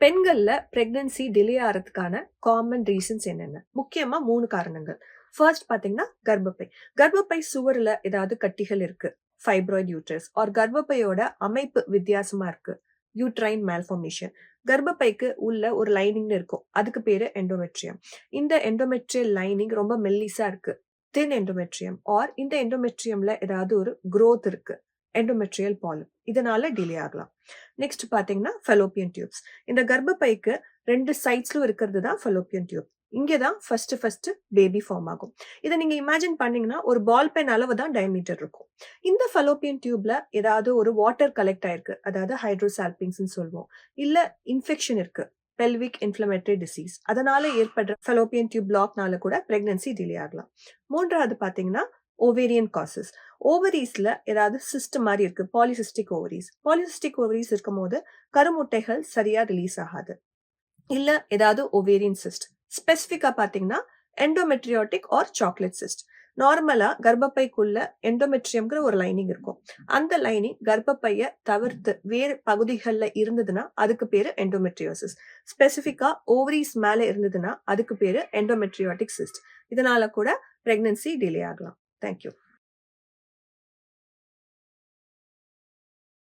பெண்கள்ல pregnancy delay ஆகிறதுக்கான common reasons என்னென்ன? முக்கியமா 3 காரணங்கள். ஃபர்ஸ்ட் பாத்தீங்கன்னா கர்ப்பப்பை. கர்ப்பப்பை சுவர்ல ஏதாவது கட்டிகள் இருக்கு. ஃபைப்ராய்ட் யூட்ரஸ் ஆர் கர்ப்பப்பையோட அமைப்பு வித்தியாசமா இருக்கு. Uterine malformation. கர்ப்பப்பைக்கு உள்ள ஒரு லைனிங் இருக்கும். அதுக்கு பேரு எண்டோமெட்ரியம். இந்த எண்டோமெட்ரியல் லைனிங் ரொம்ப மெல்லிசா இருக்கு. தின் எண்டோமெட்ரியம் ஆர் இந்த எண்டோமெட்ரியம்ல ஏதாவது ஒரு growth இருக்கு. Endometrial polyp. இதனால டிலே ஆகலாம். நெக்ஸ்ட் பாத்தீங்கன்னா ஃபெலோப்பியன் டியூப்ஸ். இந்த கர்ப்பப்பைக்கு 2 சைட்ஸ்லும் இருக்கிறது தான் ஃபெலோப்பியன் டியூப். இங்கே தான் ஃபர்ஸ்ட் பேபி ஃபார்ம் ஆகும். இதை நீங்க இமேஜின் பண்ணீங்கன்னா ஒரு பால் பென் அளவு தான் டயமீட்டர் இருக்கும். இந்த ஃபெலோப்பியன் டியூப்ல ஏதாவது ஒரு வாட்டர் கலெக்ட் ஆயிருக்கு, அதாவது ஹைட்ரோசால்பிங்ஸ் சொல்லுவோம், இல்ல இன்ஃபெக்ஷன் இருக்கு, பெல்விக் இன்ஃப்ளமேட்டரி டிசீஸ், அதனால ஏற்படுற ஃபெலோப்பியன் டியூப் பிளாக்னால கூட பிரெக்னன்சி டிலே ஆகலாம். மூன்றாவது பாத்தீங்கன்னா ஓவேரியன் காசஸ். ஓவரீஸ்ல ஏதாவது சிஸ்ட் மாதிரி இருக்கு, பாலிசிஸ்டிக் ஓவரீஸ். பாலிசிஸ்டிக் ஓவரீஸ் இருக்கும் போது கருமுட்டைகள் சரியா ரிலீஸ் ஆகாது. இல்ல ஏதாவது ஓவேரியன் சிஸ்ட். ஸ்பெசிபிக்கா பாத்தீங்கன்னா எண்டோமெட்ரியாட்டிக் ஆர் சாக்லேட் சிஸ்ட். நார்மலா கர்ப்பப்பைக்குள்ள எண்டோமெட்ரியம்ங்கிற ஒரு லைனிங் இருக்கும். அந்த லைனிங் கர்ப்பப்பைய தவிர்த்து வேறு பகுதிகளில் இருந்ததுன்னா அதுக்கு பேரு எண்டோமெட்ரியோசிஸ். ஸ்பெசிபிக்கா ஓவரீஸ் மேல இருந்ததுன்னா அதுக்கு பேரு எண்டோமெட்ரியாட்டிக் சிஸ்ட். இதனால கூட பிரெக்னன்சி டிலே ஆகலாம். தேங்க்யூ.